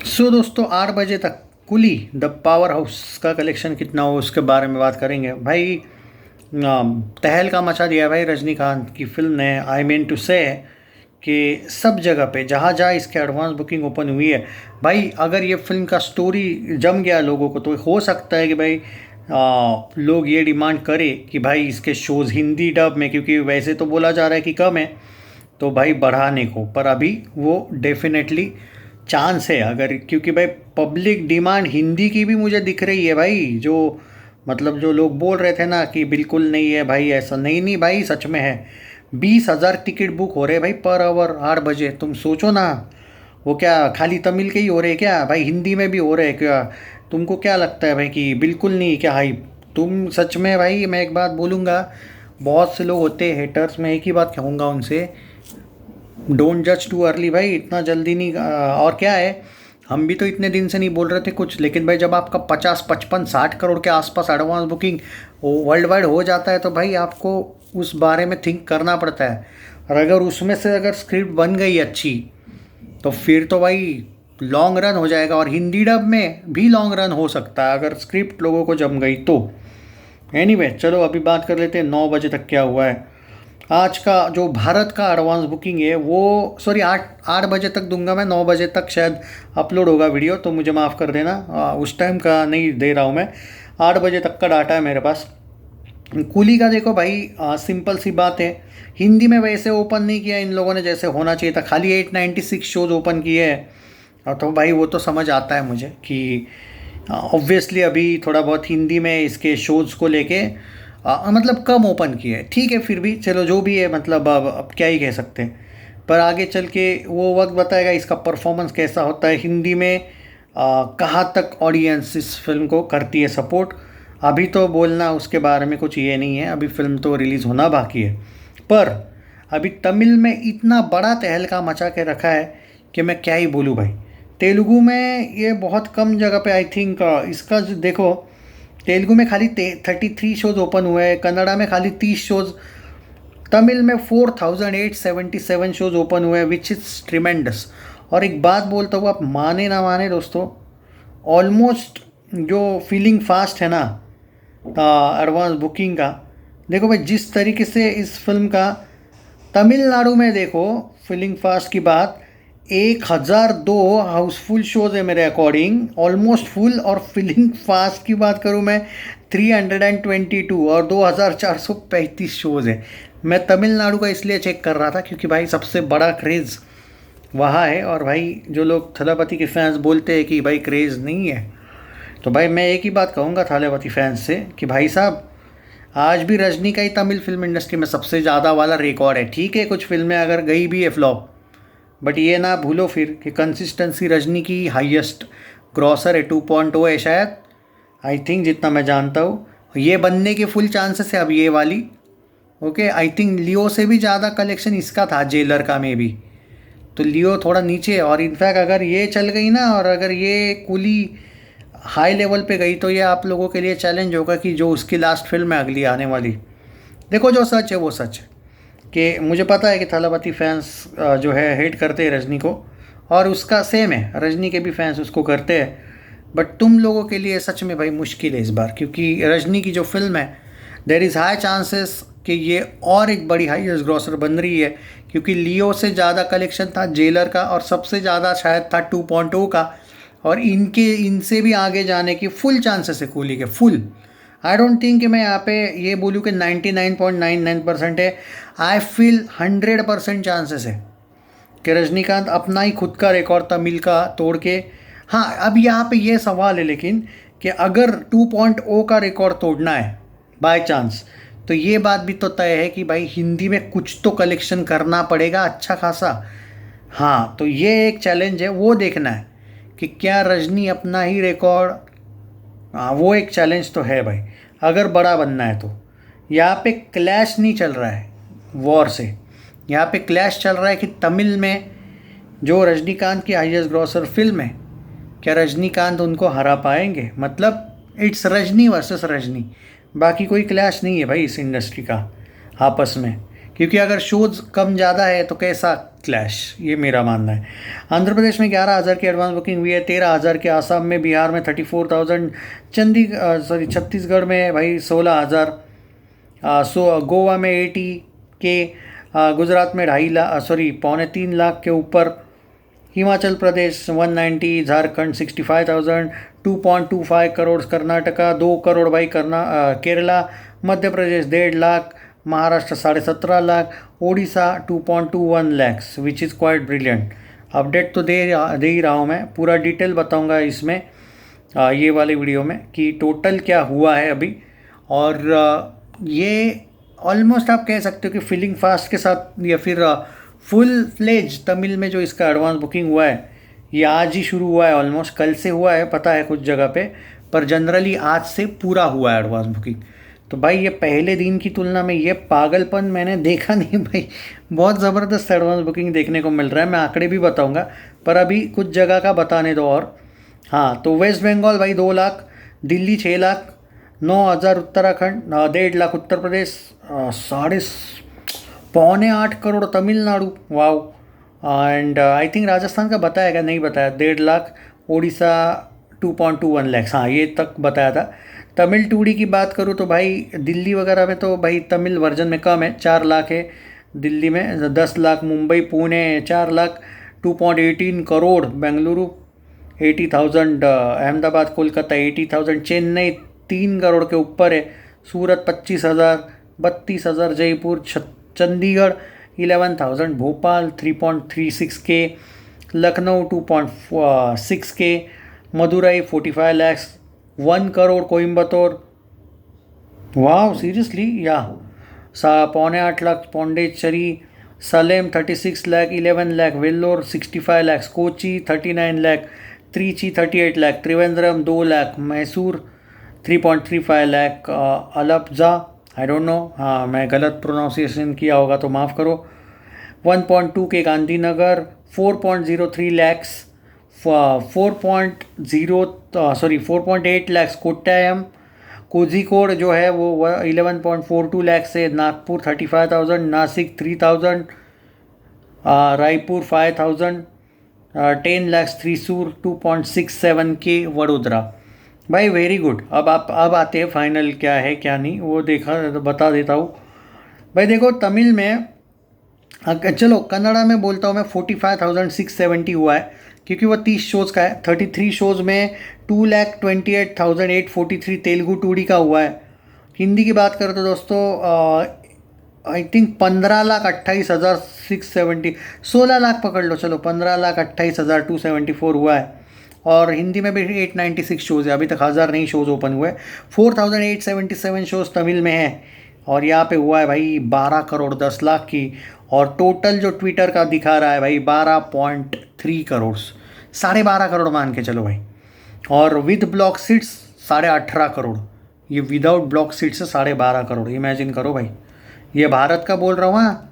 सो दोस्तों 8 बजे तक कुली द पावर हाउस का कलेक्शन कितना हो उसके बारे में बात करेंगे भाई। तहलका मचा दिया है भाई रजनीकांत की फिल्म ने। आई मीन टू से कि सब जगह पे जहाँ जहाँ इसके एडवांस बुकिंग ओपन हुई है भाई, अगर ये फिल्म का स्टोरी जम गया लोगों को तो हो सकता है कि भाई लोग ये डिमांड करे कि भाई इसके शोज़ हिंदी डब में, क्योंकि वैसे तो बोला जा रहा है कि कम है, तो भाई बढ़ाने को। पर अभी वो डेफिनेटली चांस है अगर, क्योंकि भाई पब्लिक डिमांड हिंदी की भी मुझे दिख रही है भाई। जो मतलब जो लोग बोल रहे थे ना कि बिल्कुल नहीं है भाई, ऐसा नहीं नहीं भाई, सच में है। 20,000 टिकट बुक हो रहे हैं भाई पर आवर 8 बजे। तुम सोचो ना, वो क्या खाली तमिल के ही हो रहे हैं क्या भाई, हिंदी में भी हो रहे हैं क्या? तुमको क्या लगता है भाई कि बिल्कुल नहीं क्या हाई? तुम सच में भाई, मैं एक बात बोलूँगा, बहुत से लोग होते हैं हेटर्स, मैं एक ही बात कहूँगा उनसे, डोंट जज टू अर्ली भाई, इतना जल्दी नहीं। और क्या है, हम भी तो इतने दिन से नहीं बोल रहे थे कुछ, लेकिन भाई जब आपका 50 55 60 करोड़ के आसपास एडवांस बुकिंग वर्ल्ड वाइड हो जाता है तो भाई आपको उस बारे में थिंक करना पड़ता है। और अगर उसमें से अगर स्क्रिप्ट बन गई अच्छी तो फिर तो भाई लॉन्ग रन हो जाएगा, और हिंदी डब में भी लॉन्ग रन हो सकता है अगर स्क्रिप्ट लोगों को जम गई तो। एनीवे चलो अभी बात कर लेते हैं 9 बजे तक क्या हुआ है। आज का जो भारत का एडवांस बुकिंग है वो, सॉरी, 8 बजे तक दूंगा मैं, 9 बजे तक शायद अपलोड होगा वीडियो, तो मुझे माफ़ कर देना। उस टाइम का नहीं दे रहा हूँ मैं, 8 बजे तक का डाटा है मेरे पास। कूली का देखो भाई, सिंपल सी बात है, हिंदी में वैसे ओपन नहीं किया इन लोगों ने जैसे होना चाहिए था, खाली 896 शोज़ ओपन किए हैं। तो भाई वो तो समझ आता है मुझे कि ऑब्वियसली अभी थोड़ा बहुत हिंदी में इसके शोज़ को लेके मतलब कम ओपन किए, ठीक है, फिर भी चलो जो भी है, मतलब अब क्या ही कह सकते हैं। पर आगे चल के वो वक्त बताएगा इसका परफॉर्मेंस कैसा होता है हिंदी में, कहाँ तक ऑडियंस इस फिल्म को करती है सपोर्ट। अभी तो बोलना उसके बारे में कुछ ये नहीं है, अभी फिल्म तो रिलीज़ होना बाकी है। पर अभी तमिल में इतना बड़ा तहलका मचा के रखा है कि मैं क्या ही बोलूँ भाई। तेलुगु में ये बहुत कम जगह पे आई थिंक इसका जो देखो, तेलुगु में खाली 33 शोज़ ओपन हुए हैं, कन्नड़ा में खाली 30 शोज़, तमिल में 4,877 शोज़ ओपन हुए हैं, विच इज़ ट्रिमेंडस। और एक बात बोलता हूँ, आप माने ना माने दोस्तों, ऑलमोस्ट जो फीलिंग फास्ट है ना एडवांस बुकिंग का, देखो भाई जिस तरीके से इस फिल्म का तमिलनाडु में देखो फीलिंग फास्ट की बात, 1,002 हाउसफुल शोज़ है मेरे अकॉर्डिंग, ऑलमोस्ट फुल। और फीलिंग फास्ट की बात करूँ मैं, 322 और 2,435 शोज़ है। मैं तमिलनाडु का इसलिए चेक कर रहा था क्योंकि भाई सबसे बड़ा क्रेज़ वहाँ है, और भाई जो लोग थलापति के फैंस बोलते हैं कि भाई क्रेज़ नहीं है, तो भाई मैं एक ही बात कहूँगा थलापति फैंस से कि भाई साहब, आज भी रजनी का ही तमिल फिल्म इंडस्ट्री में सबसे ज़्यादा वाला रिकॉर्ड है। ठीक है कुछ फिल्में अगर गई भी है फ्लॉप, बट ये ना भूलो फिर कि कंसिस्टेंसी रजनी की हाईएस्ट ग्रॉसर है, 2.0 है शायद, आई थिंक, जितना मैं जानता हूँ। ये बनने के फुल चांसेस है अब ये वाली। ओके, आई थिंक लियो से भी ज़्यादा कलेक्शन इसका था, जेलर का में भी। तो लियो थोड़ा नीचे है, और इनफैक्ट अगर ये चल गई ना, और अगर ये कुली हाई लेवल पे गई तो ये आप लोगों के लिए चैलेंज होगा कि जो उसकी लास्ट फिल्म है अगली आने वाली, देखो जो सच है वो सच है। कि मुझे पता है कि थलापति फैंस जो है हेट करते हैं रजनी को, और उसका सेम है, रजनी के भी फैंस उसको करते हैं। बट तुम लोगों के लिए सच में भाई मुश्किल है इस बार, क्योंकि रजनी की जो फिल्म है, देर इज़ हाई चांसेस कि ये और एक बड़ी हाईएस्ट ग्रॉसर बन रही है, क्योंकि लियो से ज़्यादा कलेक्शन था जेलर का, और सबसे ज़्यादा शायद था 2.0 का, और इनसे भी आगे जाने की फुल चांसेस है कूली के, फुल। आई डोंट थिंक कि मैं यहाँ पे ये बोलूँ कि 99.99% है, आई फील 100% चांसेस है कि रजनीकांत अपना ही खुद का रिकॉर्ड तमिल का तोड़ के। हाँ, अब यहाँ पे ये सवाल है लेकिन कि अगर 2.0 का रिकॉर्ड तोड़ना है बाय चांस, तो ये बात भी तो तय है कि भाई हिंदी में कुछ तो कलेक्शन करना पड़ेगा अच्छा खासा। हाँ, तो ये एक चैलेंज है, वो देखना है कि क्या रजनी अपना ही रिकॉर्ड, हाँ वो एक चैलेंज तो है भाई, अगर बड़ा बनना है तो। यहाँ पे क्लैश नहीं चल रहा है वॉर से, यहाँ पे क्लैश चल रहा है कि तमिल में जो रजनीकांत की हाईएस्ट ग्रॉसर फिल्म है, क्या रजनीकांत उनको हरा पाएंगे? मतलब इट्स रजनी वर्सेस रजनी, बाकी कोई क्लैश नहीं है भाई इस इंडस्ट्री का आपस में। क्योंकि अगर शोज कम ज़्यादा है तो कैसा क्लैश, ये मेरा मानना है। आंध्र प्रदेश में 11,000 की एडवांस बुकिंग हुई है, 13,000 के आसाम में, बिहार में 34,000, छत्तीसगढ़ में भाई 16,000, गोवा में 80 के, गुजरात में 2.5 लाख, 2.25 लाख के ऊपर, हिमाचल प्रदेश 190, झारखंड 65,000, 2.25 करोड़, कर्नाटका 2 करोड़ भाई, Kerala, Madhya Pradesh 1.5 lakh, Maharashtra 17.5 lakh, Odisha 2.21 lakhs, which is quite brilliant. Update तो दे ही रहा हूँ मैं, पूरा डिटेल बताऊँगा इसमें ये वाले वीडियो में कि टोटल क्या हुआ है अभी। और ये ऑलमोस्ट आप कह सकते हो कि फीलिंग फास्ट के साथ या फिर फुल फ्लेज तमिल में जो इसका एडवांस बुकिंग हुआ है ये आज ही शुरू हुआ है, ऑलमोस्ट कल से हुआ है पता है कुछ जगह पे, पर जनरली आज से पूरा हुआ है एडवांस बुकिंग। तो भाई ये पहले दिन की तुलना में ये पागलपन मैंने देखा नहीं भाई, बहुत ज़बरदस्त एडवांस बुकिंग देखने को मिल रहा है। मैं आंकड़े भी बताऊंगा पर अभी कुछ जगह का बताने दो। और हाँ, तो वेस्ट बंगाल भाई 2 lakh, Delhi 6 lakh, 9,000 Uttarakhand, 1.5 lakh Uttar Pradesh, 7.25 crore Tamil Nadu, wow. And I think Rajasthan का बताया क्या, नहीं बताया, 1.5 लाख, ओडिशा 2.21 लैक्स, हाँ ये तक बताया था। तमिल टूडी की बात करूँ तो भाई दिल्ली वगैरह में तो भाई तमिल वर्जन में कम है, 4 लाख है दिल्ली में, 10 लाख मुंबई पुणे 4 लाख, 2.18 करोड़ बेंगलुरु, 80,000 अहमदाबाद कोलकाता 80,000, चेन्नई 3 करोड़ के ऊपर है, सूरत 25,000, 32,000 जयपुर, चंडीगढ़ 11,000, भोपाल 3.36 के, लखनऊ 2.6 के, मदुरई 45 लैक्स, 1 करोड़ कोयम्बतौर, वाह सीरियसली, या 8.25 lakh Pondicherry, Salem 36 lakh, 11 lakh Vellore, 65 lakh Kochi, 39 lakh Trichy, 38 lakh Trivandrum, 2 lakh Mysore, 3.35 lakh Alappuzha, I don't know, हाँ मैं गलत प्रोनाउंसिएशन किया होगा तो माफ़ करो, 1.2 के गांधीनगर, 4.03 लैक्स, 4.8 लैक्स कोट्टायम, कोझिकोड जो है वो 11.42 लैक्स से, नागपुर 35,000, नासिक 3,000, रायपुर 5,000, 10 लैक्स त्रिसूर, 2.67 के वडोदरा। भाई वेरी गुड। अब आते हैं फाइनल क्या है क्या नहीं, वो बता देता हूँ भाई। देखो तमिल में, चलो कन्नड़ा में बोलता हूँ मैं, 45,670 हुआ है क्योंकि वो 30 शोज़ का है। 33 शोज़ में 2,28,843 तेलुगु टूडी का हुआ है। हिंदी की बात करें तो दोस्तों आई थिंक 15,28,670, 16 लाख पकड़ लो, चलो 15,28,274 हुआ है। और हिंदी में भी 896 शोज़ है, अभी तक 1,000 नहीं शोज़ ओपन हुए। 4,877 शोज़ तमिल में है और यहाँ पे हुआ है भाई 12 करोड़ 10 लाख की। और टोटल जो ट्विटर का दिखा रहा है भाई 12.3 करोड़, 12.5 करोड़ मान के चलो भाई। और विद ब्लॉक सीट्स 18.5 करोड़, ये विदाउट ब्लॉक सीट से 12.5 करोड़, इमेजिन करो भाई। ये भारत का बोल रहा हूँ, हाँ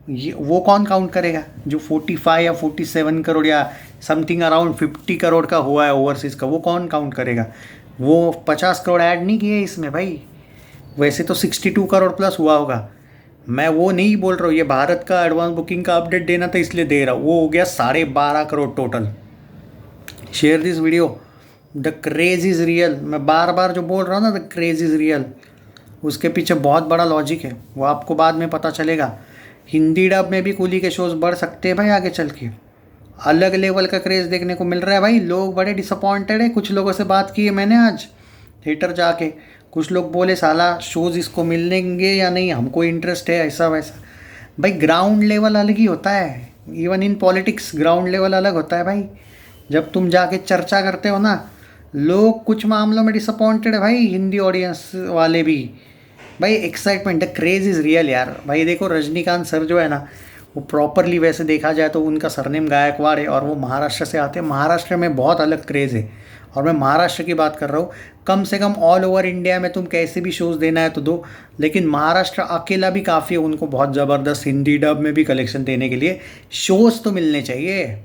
ये वो कौन काउंट करेगा जो 45 या 47 करोड़ या समथिंग अराउंड 50 करोड़ का हुआ है ओवरसीज़ का, वो कौन काउंट करेगा। वो 50 करोड़ ऐड नहीं किए इसमें भाई, वैसे तो 62 करोड़ प्लस हुआ होगा। मैं वो नहीं बोल रहा हूँ, ये भारत का एडवांस बुकिंग का अपडेट देना था इसलिए दे रहा हूँ। वो हो गया 12.5 crore total. Share this video, the craze is real. मैं बार बार जो बोल रहा हूँ ना, द क्रेज इज़ रियल, उसके पीछे बहुत बड़ा लॉजिक है, वो आपको बाद में पता चलेगा। हिंदी डब में भी कूली के शोज़ बढ़ सकते हैं भाई आगे चल के, अलग लेवल का क्रेज़ देखने को मिल रहा है भाई। लोग बड़े डिसअपॉइंटेड है, कुछ लोगों से बात की है मैंने आज थिएटर जाके, कुछ लोग बोले साला शोज़ इसको मिलेंगे या नहीं, हमको इंटरेस्ट है ऐसा वैसा। भाई ग्राउंड लेवल अलग ही होता है, even in politics ground level अलग होता है भाई। जब तुम जाके चर्चा करते हो ना, लोग कुछ मामलों में डिसअपॉइंटेड है भाई, हिंदी ऑडियंस वाले भी। भाई excitement, the craze is real यार। भाई देखो रजनीकांत सर जो है ना, वो प्रॉपरली वैसे देखा जाए तो उनका सरनेम गायकवाड़ है और वो महाराष्ट्र से आते हैं। महाराष्ट्र में बहुत अलग क्रेज़ है और मैं महाराष्ट्र की बात कर रहा हूँ। कम से कम ऑल ओवर इंडिया में तुम कैसे भी शोज़ देना है तो दो, लेकिन महाराष्ट्र अकेला भी काफ़ी है उनको बहुत ज़बरदस्त हिंदी डब में भी कलेक्शन देने के लिए। शोज़ तो मिलने चाहिए।